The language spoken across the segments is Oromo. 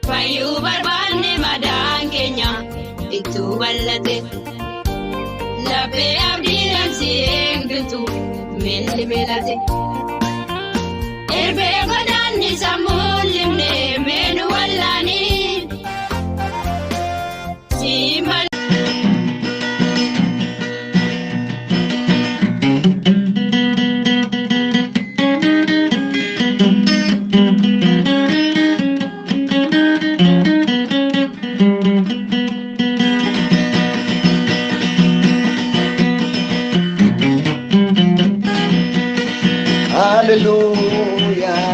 Fayyuu barbaanne madaan keenya itti bal'ate. Laphee abdiidhaan si eegdutu miilli miilate. Erbee godaanni sammuu limne meenu wallaanii. Siima. Hallelujah.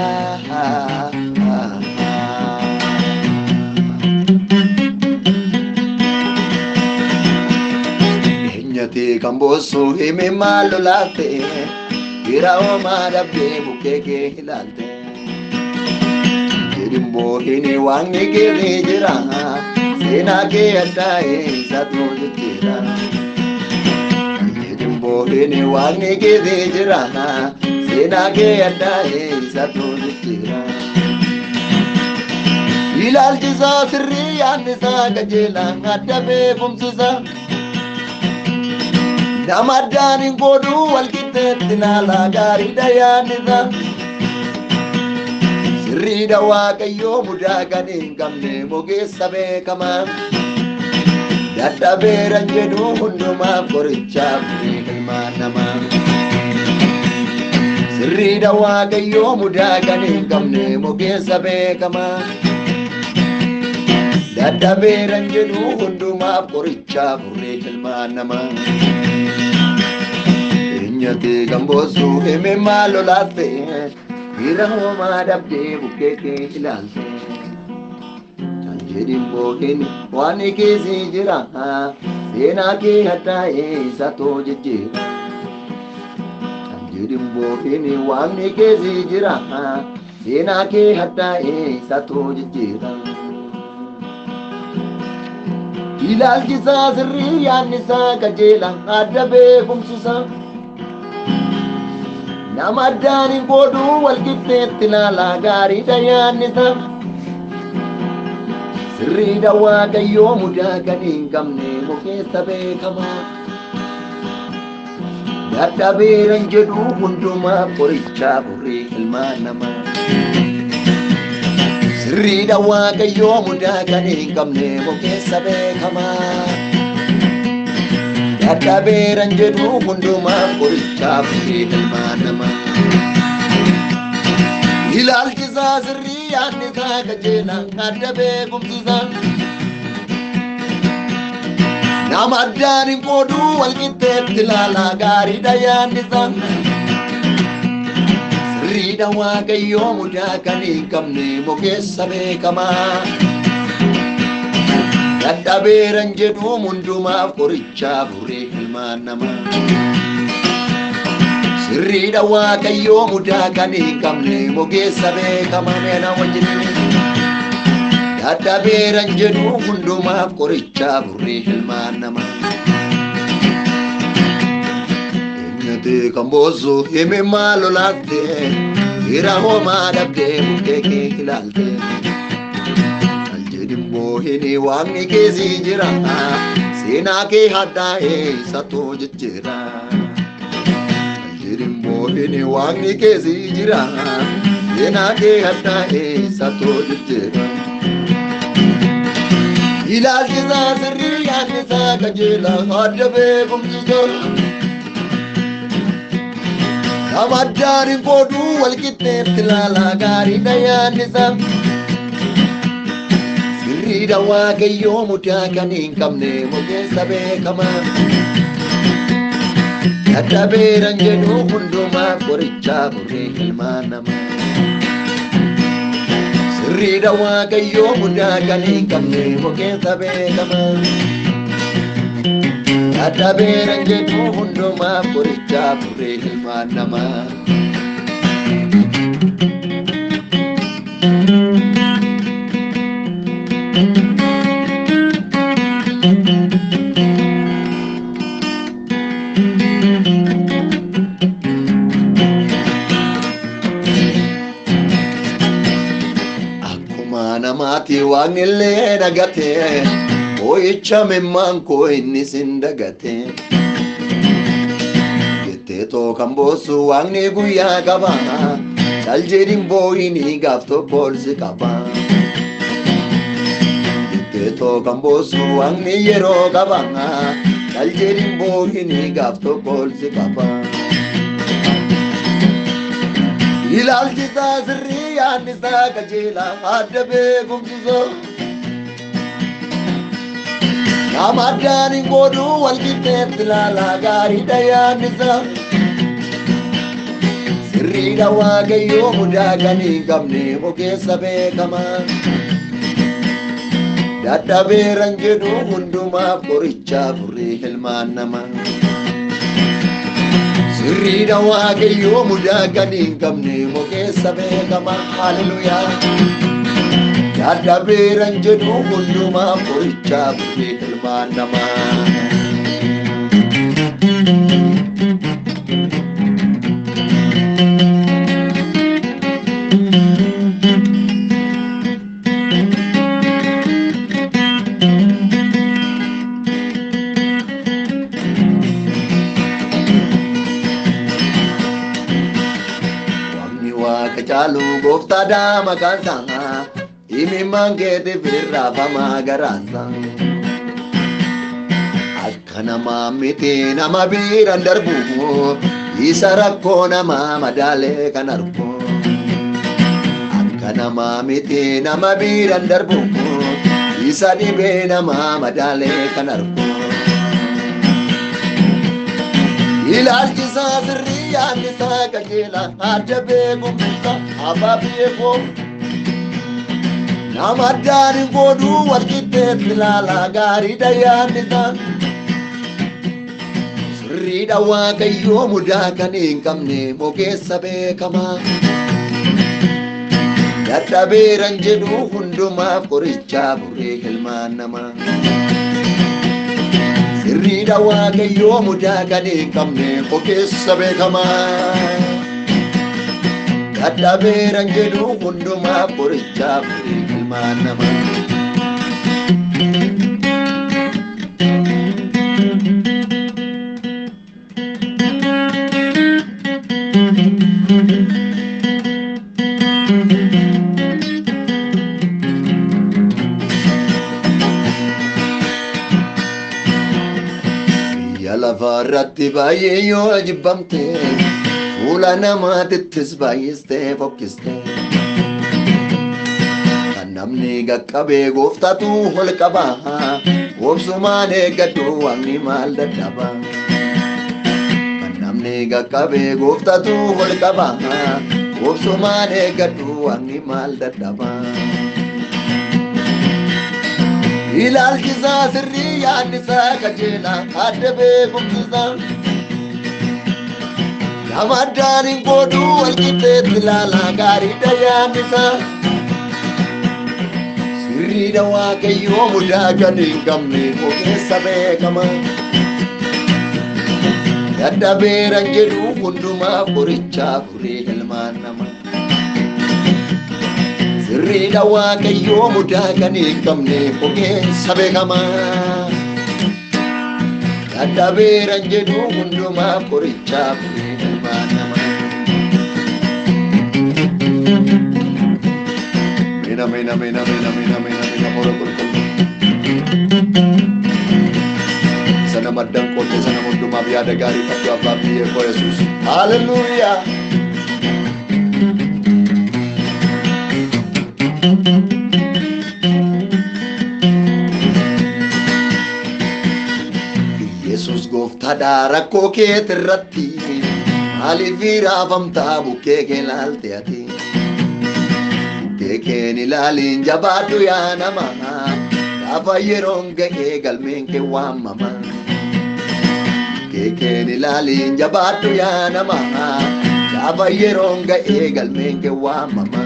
Enyati kambosu hime malo late, irao madabde bukeke hilante. Jirimbo hini wangi kiri jira, sena ke adai satu jira. Jirimbo hini wangi kiri jira. Sena ke adai satu jira. Ilal jisa sirri anisa kajela adabe kumsusa. Namadani kodu walkitet tinala gari dayanisa. Sirri dawa kayo muda kaning kamne moge sabe kama. Dadabe ranjedu hunduma koricha beri nama. Sirri dawa kayo muda kaning kamne moge sabe kama. Dadabe ranjedu hunduma koricha beri nama. Enyate kambosu eme malo late, irao madabde bukeke hilante. Jirimbo hini wani kesi jira, sena ke hataye sato jira. Jirimbo hini wani kesi jira, sena ke hataye sato jira. Ilal jisa sirri yanisa kajela adabe kumsusa. Namadani kodu walkitet tinala gari dayanisa. Sirri dawa kayo muda kaning kamne moke sabe kama. Dadabe ranjedu hunduma koricha buri ilma nama. Sirri dawa kayo muda kaning kamne moke sabe kama. Dadabe ranjedu hunduma koricha buri ilma nama. Ilal jisa sirri anisa kajela adabe kumsusa. Namadani kodu walkitet tilala gari dayanisa. Sirri dawa kayo muda kaning kamne moge sabe kama. Dadabe ranjedu hunduma koricha buri ilma nama. Sirri dawa kayo muda kaning kamne moge sabe kama mena wajini. Dadabe ranjedu hunduma koricha buri ilma nama. Enyate kambosu eme malo late, irao madabde bukeke hilante. Jirimbo hini wangi kesi jira, sena ke hataye sato jira. Jirimbo hini wangi kesi jira, sena ke hataye sato jira. Ilal jisa sirri yanisa kajela adabe kumsusa. Namadani kodu walkitet tilala gari dayanisa. Sirri dawa kayo muda kaning kamne moge sabe kama. Dadabe ranjedu hunduma koricha buri ilma nama. Sirri dawa kayo muda kaning kamne moge sabe kama. Dadabe ranjedu hunduma koricha buri ilma nama. namati waanille dagate oicha memman ko inni sindagate gete to kambosu waanni guya gaba daljedin boyini gafto polsi kaba gete to kambosu waanni yero gaba daljedin boyini gafto polsi kaba ilal kita sirriya nisa kajela adabe gumzo namadani godu walkite tilala gari daya nisa sirri dawa gayo mudagani gamne oke sabe kama dadabe ranjedu hunduma poricha puri hilman nama sirri dawa gayo mudagani gamne oke sabe kama hallelujah dadabe ranjedu hunduma poricha puri hilman nama Kacalu gofta dama kansanga imi mangete firra fama garansa akkana mamite nama biran darbu isarakko nama madale kanarko akkana mamite nama biran darbu isadibe nama madale kanarko ilal kisa sirriya nisa kajela adabe gumza ababieko namadani godu walkite tilala gari daya nisa sirri dawa kayo mudakani kamne moke sabe kama dadabe ranjedu hunduma poricha puri hilman nama sirri dawa gayo mudagani kamne oke sabe kama dadabe ranjedu hunduma poricha puri hilman nama lafarratti baay'ee yoo jibbamte fuula namaatittis baay'iste fokkiste kan namni qaqqabee gooftatu ol qaba obsumaan eeggadhu waaqni maal dadhaba kan namni qaqqabee gooftatu ol qaba obsumaan eeggadhu waaqni maal dadhaba ilal kisa sirriya nisa kajela adabe gumza namadani godu walkite tilala gari daya nisa sirri dawa kayo mudagani gamne oke sabe kama dadabe ranjedu hunduma poricha puri hilman nama sirri dawa kayo mudagani kamne oke sabe kama dadabe ranjedu hunduma poricha puri hilman nama mena poro kurkum sana madang kote sana hunduma biada gari patu abba biye ko Yesus hallelujah Yesus gofta dara ko ke terratti alivira famta buke ke lalte ati buke ni lalin jabadu ya nama afa yeronga ke galmen ke wa mama buke ni lalin jabadu ya nama afa yeronga e galmen ke wa mama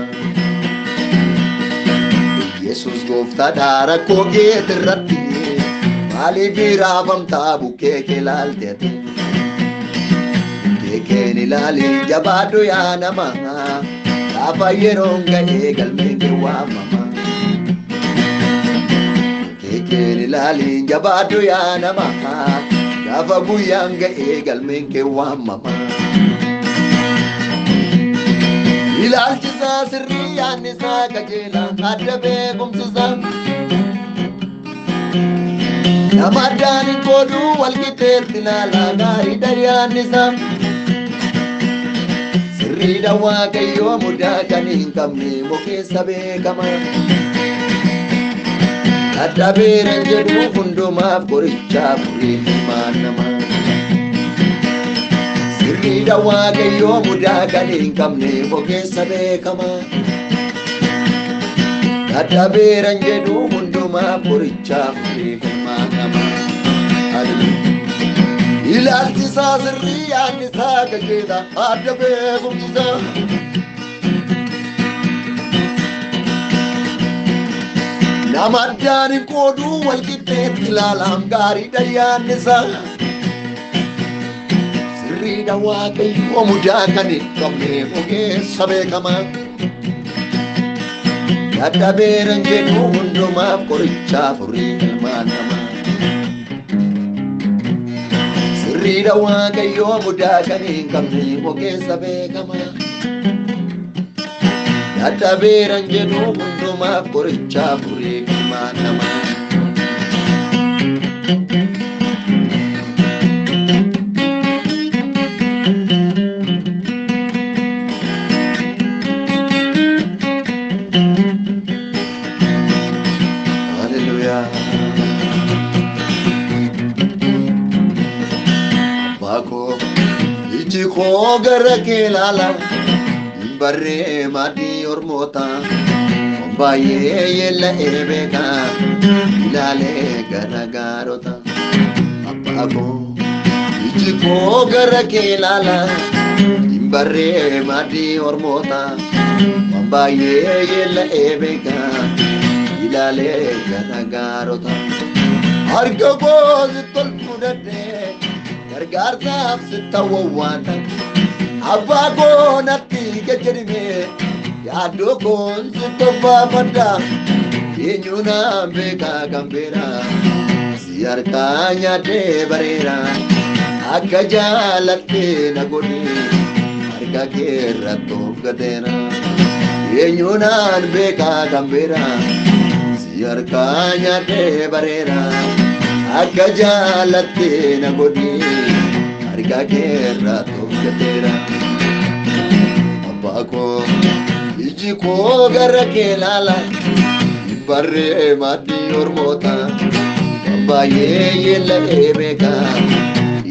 Yesus gofta dara ko ke terratti alivira famta buke ke lalte ati buke ni lalin jabadu ya nama afa yeronga e galmen ke wa mama Yaalin jabaadhu yaa namaa gaafa guyyaan ga'ee galmeen kee waamama. Ilaalchisaa sirrii yaannisaa qajeelaa adda beekumsisaa. Nama addaan hin qooduu walqixxeetti ilaalaa gaariidha yaannisaa. Sirriidha Waaqayyoo mudaa kan hin qabne mokeessa beekama. Dadhabeera jedhu hundumaaf qorichaaf ilmaan namaa. Sirriidha Waaqayyoo mudaa kan hin qabne mokeessa beekama. Dadhabeera jedhu hundumaaf qorichaaf ilmaan namaa. Ilaalchisaa sirrii yaannisaa qajeelaa adda beekumsisaa. Nama addaan hin qooduu walqixxeetti ilaalaan gaariidha yaannisaa. Sirriidha Waaqayyoo mudaa kan hin qabne mokeessa beekama. Dadhabeera jedhu hundumaaf qorichaaf ilmaan namaa. Sirriidha Waaqayyoo mudaa kan hin qabne mokeessa beekama. Dadhabeera jedhu hundumaaf qorichaaf ilmaan namaa. Hallelujah. Bako iji koo gara kee ilaala. Barree maatii ormoota baay'ee yeella eebeeka ilaalee garagaarota. Abbaa koo iji koo gara kee ilaala. Barree maatii ormoota baay'ee yeella eebeeka ilaalee garagaarota. Harka koo sitti ol fudhadhee gargaarsaaf sitti wawwaata. Abbaa koo natti jajjadhime yaaddo koon sitti obbaafadha. Eenyu naan beekaa kan beera si harkaa nyaadhee bareera. Akka jaalattee na godhe harka kee irratti of gateera. Eenyu naan beekaa kan beera si harkaa nyaadhee bareera. Akka jaalattee na godhe harka kee irratti of gateera. Abbaa koo iji koo gara kee ilaala. Barree maatii ormoota baay'ee yeella eebeeka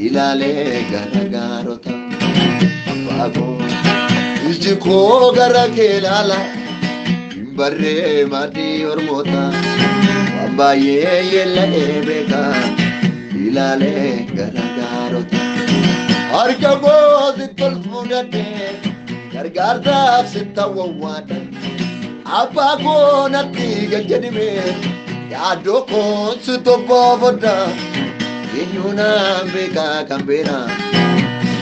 ilaalee garagaarota. Abbaa koo iji koo gara kee ilaala. Barree maatii ormoota baay'ee yeella eebeeka ilaalee garagaarota. Harka koo sitti ol fudhadhee gargaarsaaf sitti wawwaadha. Abbaa koo natti jajjadhime yaaddo koon sitti obbaafadha. Eenyu naan beekaa kan beera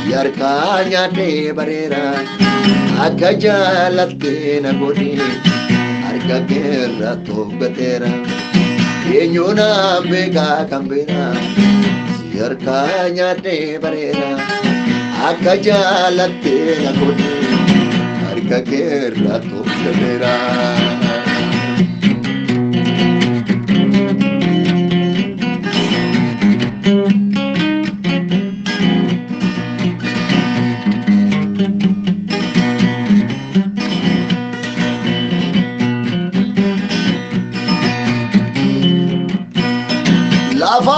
si harkaa nyaadhee bareera. Akka jaalattee na godhe harka kee irratti of gateera. Eenyu naan beekaa kan beera si harkaa nyaadhee bareera. Akka jaalattee na godhe harka kee irratti of gateera. Lafa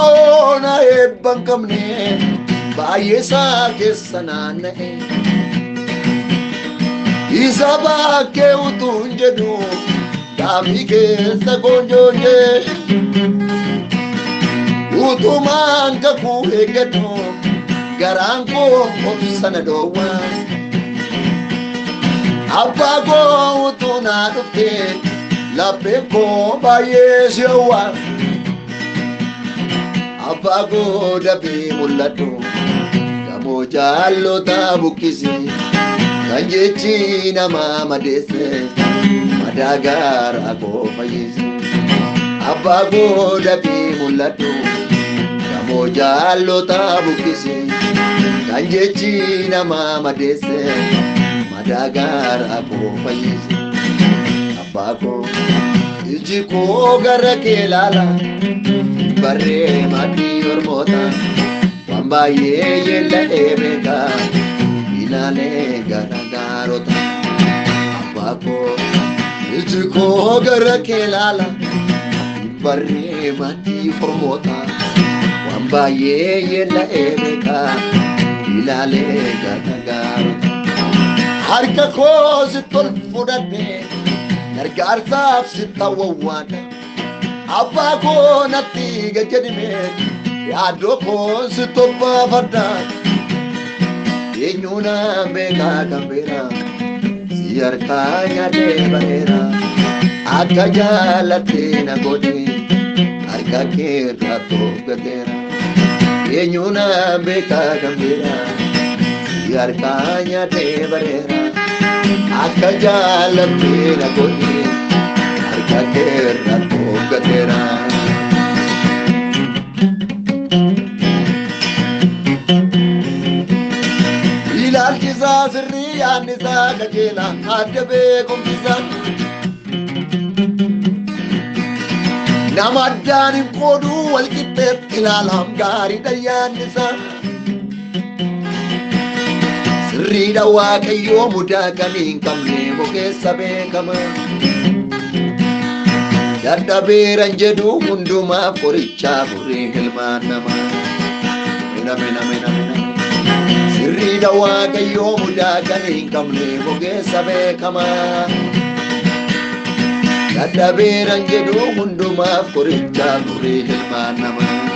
onaa eebban qabne baay'ee isaa keessa naanna'e. Isa bakkee utuu hin jedhu daafii keessa goonjoonjee. Utumaan kakuu eeggatu garaan koo obsa na dhoowwa. Abbaa koo utuu naa dhuftee lapheen koo baay'ee si hawwa. Abbaa koo dafee mul'adhu gamoo jaallota buqqisi. Kan jechi nama madeesse madaa garaa koo fayyise. abbaa godhatee mul'atu gamoo jaallotaa buqqise kan jechi namaa madeesse madaa gaaraa koo fayyise abbaa koo iji koo gara kee laala barree maatii ormoota waan baay'ee yeella'ee beekaa ilaalee gara gaarota abbaa koo iji koo gara kee laala barree maatii ormoota waan baay'ee yeella'ee beekaa ilaalee gara gaarota harka koo sitti ol fudhadhee gargaarsaaf sitti hawwawwaadha abbaa koo natti gajjadhime yaaddoo koo sitti obbaafadha eenyu naan beekaa kan beera si harkaa nyaadhee bareera akka jaalattee na godhe harka kee irraa toggateera eenyu naan beekaa kan beera si harkaa nyaadhee bareera akka jaalattee na godhe harka kee irraa toggateera. Ilaalchisaa sirrii yaannisaa qajeelaa adda beekumsisaa nama addaan hin qooduu walqixxeetti ilaalaam gaariidha yaannisaa sirriidha waaqayyoo mudaa kan hin qabne bukeessa beekama dadhabeeran jedhu hundumaaf qorichaa furrii ilmaan namaa sirriidha waaqayyoo mudaa kan hin qabne bukeessa beekama dadhabeeran jedhu hundumaaf qorichaa furrii ilmaan namaa